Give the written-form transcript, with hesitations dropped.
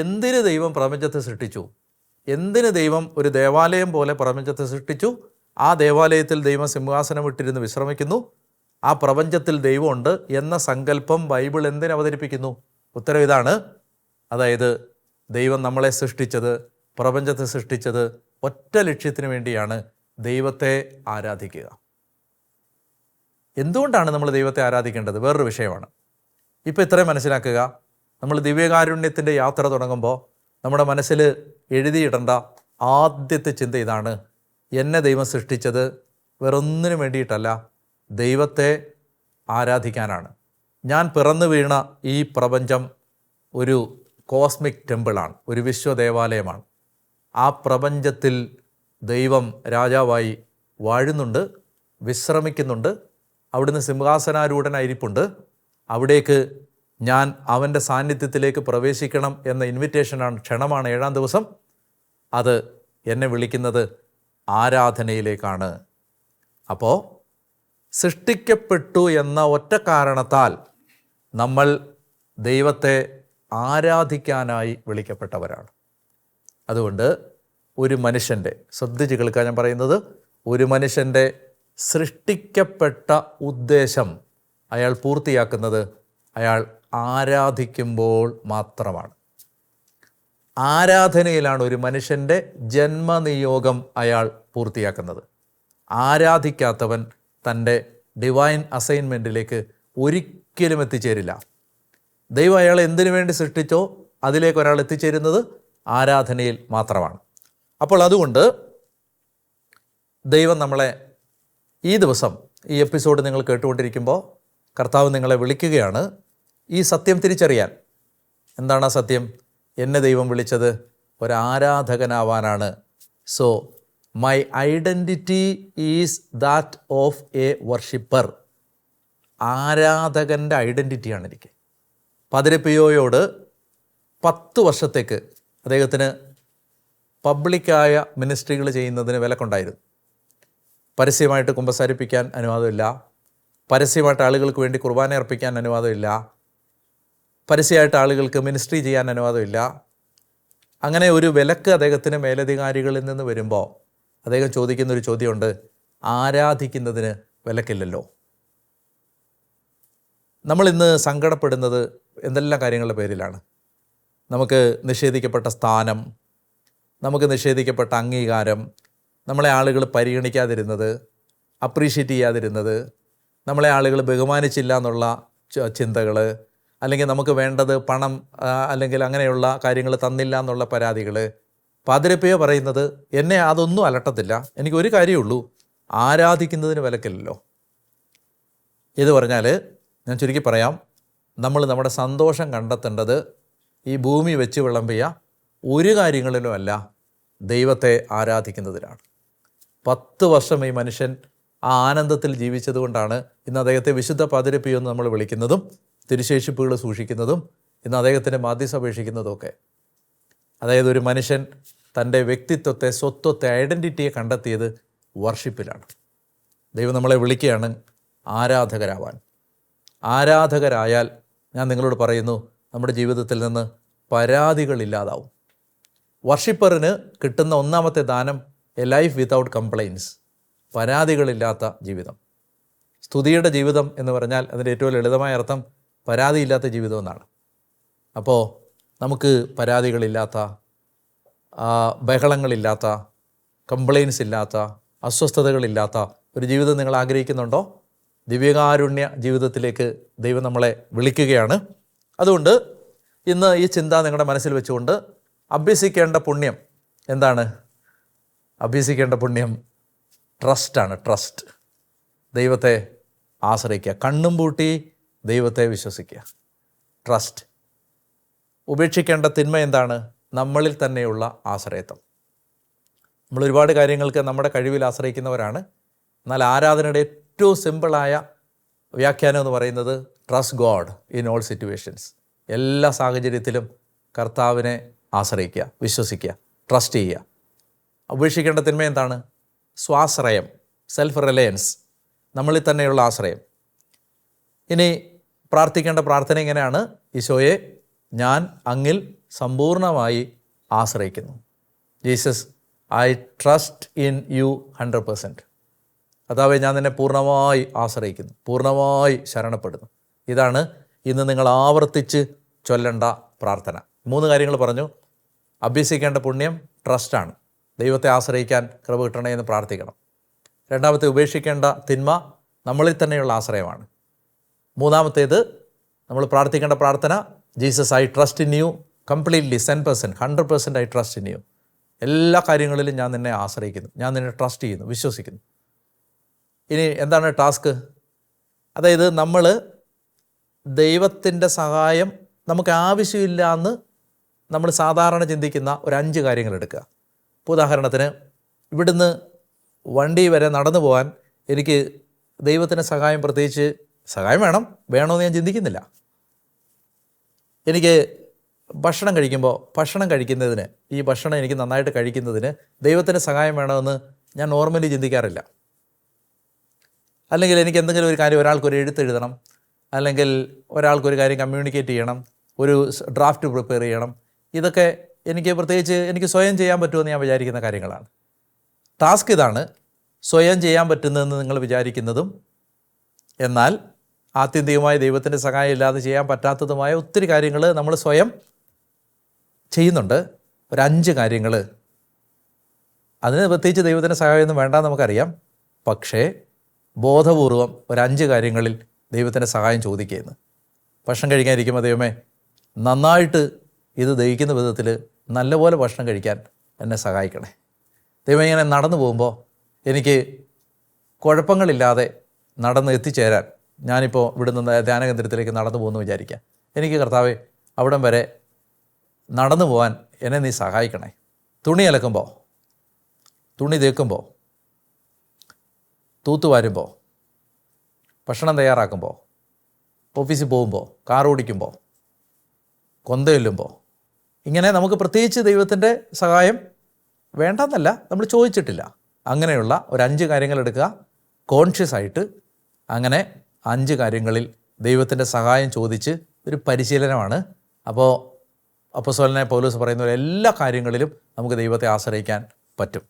എന്തിന് ദൈവം പ്രപഞ്ചത്തെ സൃഷ്ടിച്ചു? എന്തിന് ദൈവം ഒരു ദേവാലയം പോലെ പ്രപഞ്ചത്തെ സൃഷ്ടിച്ചു? ആ ദേവാലയത്തിൽ ദൈവം സിംഹാസനം ഇട്ടിരുന്ന് വിശ്രമിക്കുന്നു. ആ പ്രപഞ്ചത്തിൽ ദൈവമുണ്ട് എന്ന സങ്കല്പം ബൈബിൾ എന്തിന് അവതരിപ്പിക്കുന്നു? ഉത്തരം ഇതാണ്. അതായത് ദൈവം നമ്മളെ സൃഷ്ടിച്ചത്, പ്രപഞ്ചത്തെ സൃഷ്ടിച്ചത് ഒറ്റ ലക്ഷ്യത്തിന് വേണ്ടിയാണ്: ദൈവത്തെ ആരാധിക്കുക. എന്തുകൊണ്ടാണ് നമ്മൾ ദൈവത്തെ ആരാധിക്കേണ്ടത്? വേറൊരു വിഷയമാണ്. ഇപ്പോൾ ഇത്രയും മനസ്സിലാക്കുക. നമ്മൾ ദിവ്യകാരുണ്യത്തിൻ്റെ യാത്ര തുടങ്ങുമ്പോൾ നമ്മുടെ മനസ്സിൽ എഴുതിയിടേണ്ട ആദ്യത്തെ ചിന്ത ഇതാണ്: എന്നെ ദൈവം സൃഷ്ടിച്ചത് വേറൊന്നിനും വേണ്ടിയിട്ടല്ല, ദൈവത്തെ ആരാധിക്കാനാണ്. ഞാൻ പിറന്നു വീണ ഈ പ്രപഞ്ചം ഒരു കോസ്മിക് ടെമ്പിളാണ്, ഒരു വിശ്വദേവാലയമാണ്. ആ പ്രപഞ്ചത്തിൽ ദൈവം രാജാവായി വാഴുന്നുണ്ട്, വിശ്രമിക്കുന്നുണ്ട്. അവിടുന്ന് സിംഹാസനാരൂഢനായിരിപ്പുണ്ട്. അവിടേക്ക് ഞാൻ അവൻ്റെ സാന്നിധ്യത്തിലേക്ക് പ്രവേശിക്കണം എന്ന ഇൻവിറ്റേഷനാണ്, ക്ഷണമാണ് 7-ാം ദിവസം. അത് എന്നെ വിളിക്കുന്നത് ആരാധനയിലേക്കാണ്. അപ്പോൾ സൃഷ്ടിക്കപ്പെട്ടു എന്ന ഒറ്റ കാരണത്താൽ നമ്മൾ ദൈവത്തെ ആരാധിക്കാനായി വിളിക്കപ്പെട്ടവരാണ്. അതുകൊണ്ട് ഒരു മനുഷ്യൻ്റെ, ശ്രദ്ധിച്ച് കേൾക്കാൻ ഞാൻ പറയുന്നത്, ഒരു മനുഷ്യൻ്റെ സൃഷ്ടിക്കപ്പെട്ട ഉദ്ദേശം അയാൾ പൂർത്തിയാക്കുന്നത് അയാൾ ആരാധിക്കുമ്പോൾ മാത്രമാണ്. ആരാധനയിലാണ് ഒരു മനുഷ്യൻ്റെ ജന്മനിയോഗം അയാൾ പൂർത്തിയാക്കുന്നത്. ആരാധിക്കാത്തവൻ തൻ്റെ ഡിവൈൻ അസൈൻമെൻറ്റിലേക്ക് ഒരിക്കലും എത്തിച്ചേരില്ല. ദൈവം അയാളെ എന്തിനു വേണ്ടി സൃഷ്ടിച്ചോ അതിലേക്ക് ഒരാൾ എത്തിച്ചേരുന്നത് ആരാധനയിൽ മാത്രമാണ്. അപ്പോൾ അതുകൊണ്ട് ദൈവം നമ്മളെ ഈ ദിവസം, ഈ എപ്പിസോഡ് നിങ്ങൾ കേട്ടുകൊണ്ടിരിക്കുമ്പോൾ കർത്താവ് നിങ്ങളെ വിളിക്കുകയാണ് ഈ സത്യം തിരിച്ചറിയാൻ. എന്താണ് ആ സത്യം? എന്നെ ദൈവം വിളിച്ചത് ഒരാരാധകനാവാനാണ്. So my identity is that of a worshipper. ആരാധകൻ്റെ ഐഡൻറ്റിറ്റിയാണ് എനിക്ക്. പാദ്രി പിയോയോട് 10 വർഷത്തേക്ക് അദ്ദേഹത്തിന് പബ്ലിക്കായ മിനിസ്ട്രികൾ ചെയ്യുന്നതിന് വിലക്കുണ്ടായിരുന്നു. പരസ്യമായിട്ട് കുമ്പസാരിപ്പിക്കാൻ അനുവാദമില്ല, പരസ്യമായിട്ട് ആളുകൾക്ക് വേണ്ടി കുർബാന അർപ്പിക്കാൻ അനുവാദമില്ല, പരസ്യമായിട്ട് ആളുകൾക്ക് മിനിസ്ട്രി ചെയ്യാൻ അനുവാദമില്ല. അങ്ങനെ ഒരു വിലക്ക് അദ്ദേഹത്തിന് മേലധികാരികളിൽ നിന്ന് വരുമ്പോൾ അദ്ദേഹം ചോദിക്കുന്നൊരു ചോദ്യമുണ്ട്: ആരാധിക്കുന്നതിന് വിലക്കില്ലല്ലോ. നമ്മളിന്ന് സങ്കടപ്പെടുന്നത് എന്തെല്ലാം കാര്യങ്ങളുടെ പേരിലാണ്. നമുക്ക് നിഷേധിക്കപ്പെട്ട സ്ഥാനം, നമുക്ക് നിഷേധിക്കപ്പെട്ട അംഗീകാരം, നമ്മളെ ആളുകൾ പരിഗണിക്കാതിരുന്നത്, അപ്രീഷിയേറ്റ് ചെയ്യാതിരുന്നത്, നമ്മളെ ആളുകൾ ബഹുമാനിച്ചില്ല എന്നുള്ള ചിന്തകൾ, അല്ലെങ്കിൽ നമുക്ക് വേണ്ടത് പണം അല്ലെങ്കിൽ അങ്ങനെയുള്ള കാര്യങ്ങൾ തന്നില്ല എന്നുള്ള പരാതികൾ. പാദ്രി പിയോ പറയുന്നത് എന്നെ അതൊന്നും അലട്ടത്തില്ല, എനിക്കൊരു കാര്യമുള്ളൂ, ആരാധിക്കുന്നതിന് വിലക്കില്ലല്ലോ. ഇത് പറഞ്ഞാൽ ഞാൻ ചുരുക്കി പറയാം, നമ്മൾ നമ്മുടെ സന്തോഷം കണ്ടെത്തേണ്ടത് ഈ ഭൂമി വെച്ച് വിളമ്പിയ ഒരു കാര്യങ്ങളിലും അല്ല, ദൈവത്തെ ആരാധിക്കുന്നതിലാണ്. 10 വർഷം ഈ മനുഷ്യൻ ആ ആനന്ദത്തിൽ ജീവിച്ചതുകൊണ്ടാണ് ഇന്ന് അദ്ദേഹത്തെ വിശുദ്ധ പാദ്രി പിയോ എന്ന് നമ്മൾ വിളിക്കുന്നതും തിരുശേഷിപ്പുകൾ സൂക്ഷിക്കുന്നതും ഇന്ന് അദ്ദേഹത്തിൻ്റെ മാധ്യസ്ഥ അപേക്ഷിക്കുന്നതും ഒക്കെ. അതായത് ഒരു മനുഷ്യൻ തൻ്റെ വ്യക്തിത്വത്തെ, സ്വത്വത്തെ, ഐഡൻറ്റിറ്റിയെ കണ്ടെത്തിയത് വർഷിപ്പിലാണ്. ദൈവം നമ്മളെ വിളിക്കുകയാണ് ആരാധകരാവാൻ. ആരാധകരായാൽ ഞാൻ നിങ്ങളോട് പറയുന്നു, നമ്മുടെ ജീവിതത്തിൽ നിന്ന് പരാതികളില്ലാതാവും. വർഷിപ്പറിന് കിട്ടുന്ന ഒന്നാമത്തെ ദാനം എ ലൈഫ് വിതൗട്ട് കംപ്ലൈൻസ്, പരാതികളില്ലാത്ത ജീവിതം. സ്തുതിയുടെ ജീവിതം എന്ന് പറഞ്ഞാൽ അതിൻ്റെ ഏറ്റവും ലളിതമായ അർത്ഥം പരാതിയില്ലാത്ത ജീവിതം എന്നാണ്. അപ്പോൾ നമുക്ക് പരാതികളില്ലാത്ത, ബഹളങ്ങളില്ലാത്ത, കംപ്ലൈൻസ് ഇല്ലാത്ത, അസ്വസ്ഥതകളില്ലാത്ത ഒരു ജീവിതം നിങ്ങൾ ആഗ്രഹിക്കുന്നുണ്ടോ? ദിവ്യകാരുണ്യ ജീവിതത്തിലേക്ക് ദൈവം നമ്മളെ വിളിക്കുകയാണ്. അതുകൊണ്ട് ഇന്ന് ഈ ചിന്ത നിങ്ങളുടെ മനസ്സിൽ വെച്ചുകൊണ്ട് അഭ്യസിക്കേണ്ട പുണ്യം എന്താണ്? അഭ്യസിക്കേണ്ട പുണ്യം ട്രസ്റ്റാണ്. ട്രസ്റ്റ്, ദൈവത്തെ ആശ്രയിക്കുക, കണ്ണും പൂട്ടി ദൈവത്തെ വിശ്വസിക്കുക. ട്രസ്റ്റ്. ഉപേക്ഷിക്കേണ്ട തിന്മ എന്താണ്? നമ്മളിൽ തന്നെയുള്ള ആശ്രയത്വം. നമ്മൾ ഒരുപാട് കാര്യങ്ങൾക്ക് നമ്മുടെ കഴിവിൽ ആശ്രയിക്കുന്നവരാണ്. എന്നാൽ ആരാധനയുടെ ഏറ്റവും സിമ്പിളായ വ്യാഖ്യാനം എന്ന് പറയുന്നത് trust God in all situations. എല്ലാ സാഹചര്യത്തിലും കർത്താവിനെ ആശ്രയിക്കുക, വിശ്വസിക്കുക, ട്രസ്റ്റ് ചെയ്യുക. ഉപേക്ഷിക്കേണ്ട തിന്മ എന്താണ്? സ്വാശ്രയം, സെൽഫ് റിലയൻസ്, നമ്മളിൽ തന്നെയുള്ള ആശ്രയം. ഇനി പ്രാർത്ഥിക്കേണ്ട പ്രാർത്ഥന ഇങ്ങനെയാണ്: ഈശോയെ, ഞാൻ അങ്ങിൽ സമ്പൂർണ്ണമായി ആശ്രയിക്കുന്നു. Jesus, I trust in you 100%. കർത്താവേ, ഞാൻ നിന്നെ പൂർണ്ണമായി ആശ്രയിക്കുന്നു, പൂർണ്ണമായി ശരണപ്പെടുന്നു. ഇതാണ് ഇന്ന് നിങ്ങൾ ആവർത്തിച്ച് ചൊല്ലേണ്ട പ്രാർത്ഥന. 3 കാര്യങ്ങൾ പറഞ്ഞു. അഭ്യസിക്കേണ്ട പുണ്യം ട്രസ്റ്റാണ്. ദൈവത്തെ ആശ്രയിക്കാൻ കൃപ കിട്ടണേ എന്ന് പ്രാർത്ഥിക്കണം. രണ്ടാമത്തെ, ഉപേക്ഷിക്കേണ്ട തിന്മ നമ്മളിൽ തന്നെയുള്ള ആശ്രയമാണ്. മൂന്നാമത്തേത്, നമ്മൾ പ്രാർത്ഥിക്കേണ്ട പ്രാർത്ഥന, Jesus, I trust in you completely 10%, 100% I trust in you. എല്ലാ കാര്യങ്ങളിലും ഞാൻ നിന്നെ ആശ്രയിക്കുന്നു, ഞാൻ നിന്നെ ട്രസ്റ്റ് ചെയ്യുന്നു, വിശ്വസിക്കുന്നു. ഇനി എന്താണ് ടാസ്ക്? അതായത് നമ്മൾ ദൈവത്തിൻ്റെ സഹായം നമുക്ക് ആവശ്യമില്ല എന്ന് നമ്മൾ സാധാരണ ചിന്തിക്കുന്ന ഒരു 5 കാര്യങ്ങൾ എടുക്കുക. ഇപ്പോൾ ഉദാഹരണത്തിന്, ഇവിടുന്ന് വണ്ടി വരെ നടന്നു പോകാൻ എനിക്ക് ദൈവത്തിൻ്റെ സഹായം, പ്രത്യേകിച്ച് സഹായം വേണമെന്ന് ഞാൻ ചിന്തിക്കുന്നില്ല. എനിക്ക് ഭക്ഷണം കഴിക്കുന്നതിന്, ഈ ഭക്ഷണം എനിക്ക് നന്നായിട്ട് കഴിക്കുന്നതിന് ദൈവത്തിൻ്റെ സഹായം വേണമെന്ന് ഞാൻ നോർമലി ചിന്തിക്കാറില്ല. അല്ലെങ്കിൽ എനിക്ക് എന്തെങ്കിലും ഒരു കാര്യം, ഒരാൾക്കൊരു എഴുത്തെഴുതണം, അല്ലെങ്കിൽ ഒരാൾക്കൊരു കാര്യം കമ്മ്യൂണിക്കേറ്റ് ചെയ്യണം, ഒരു ഡ്രാഫ്റ്റ് പ്രിപ്പയർ ചെയ്യണം, ഇതൊക്കെ എനിക്ക് സ്വയം ചെയ്യാൻ പറ്റുമെന്ന് ഞാൻ വിചാരിക്കുന്ന കാര്യങ്ങളാണ്. ടാസ്ക് ഇതാണ്: സ്വയം ചെയ്യാൻ പറ്റുന്നതെന്ന് നിങ്ങൾ വിചാരിക്കുന്നതും എന്നാൽ ആത്യന്തികമായി ദൈവത്തിൻ്റെ സഹായം ഇല്ലാതെ ചെയ്യാൻ പറ്റാത്തതുമായ ഒത്തിരി കാര്യങ്ങൾ നമ്മൾ സ്വയം ചെയ്യുന്നുണ്ട്. ഒരു 5 കാര്യങ്ങൾ, അതിന് പ്രത്യേകിച്ച് ദൈവത്തിൻ്റെ സഹായമൊന്നും വേണ്ടാന്ന് നമുക്കറിയാം. പക്ഷേ ബോധപൂർവം ഒരു 5 കാര്യങ്ങളിൽ ദൈവത്തിൻ്റെ സഹായം ചോദിക്കുകയെന്ന്. ഭക്ഷണം കഴിക്കാനിരിക്കുമ്പോൾ, ദൈവമേ, നന്നായിട്ട് ഇത് ദഹിക്കുന്ന വിധത്തിൽ നല്ലപോലെ ഭക്ഷണം കഴിക്കാൻ എന്നെ സഹായിക്കണേ. ദൈവം, ഇങ്ങനെ നടന്നു പോകുമ്പോൾ എനിക്ക് കുഴപ്പങ്ങളില്ലാതെ നടന്ന് എത്തിച്ചേരാൻ, ഞാനിപ്പോൾ ഇവിടുന്ന് ധ്യാനകേന്ദ്രത്തിലേക്ക് നടന്നു പോകുന്നു വിചാരിക്കാം. എനിക്ക് കർത്താവേ, അവിടം വരെ നടന്നു പോകാൻ എന്നെ നീ സഹായിക്കണേ. തുണി അലക്കുമ്പോൾ, തുണി തേക്കുമ്പോൾ, തൂത്തുവാരുമ്പോൾ, ഭക്ഷണം തയ്യാറാക്കുമ്പോൾ, ഓഫീസിൽ പോകുമ്പോൾ, കാർ ഓടിക്കുമ്പോൾ, കൊന്തയൊല്ലുമ്പോൾ, ഇങ്ങനെ നമുക്ക് പ്രത്യേകിച്ച് ദൈവത്തിൻ്റെ സഹായം വേണ്ടെന്നല്ല, നമ്മൾ ചോദിച്ചിട്ടില്ല. അങ്ങനെയുള്ള ഒരു 5 കാര്യങ്ങൾ എടുക്കുക, കോൺഷ്യസ് ആയിട്ട്. അങ്ങനെ 5 കാര്യങ്ങളിൽ ദൈവത്തിൻ്റെ സഹായം ചോദിച്ച്, ഒരു പരിശീലനമാണ്. അപ്പോൾ അപ്പോസ്തലനായ പൗലോസ് പറയുന്ന പോലെ എല്ലാ കാര്യങ്ങളിലും നമുക്ക് ദൈവത്തെ ആശ്രയിക്കാൻ പറ്റും.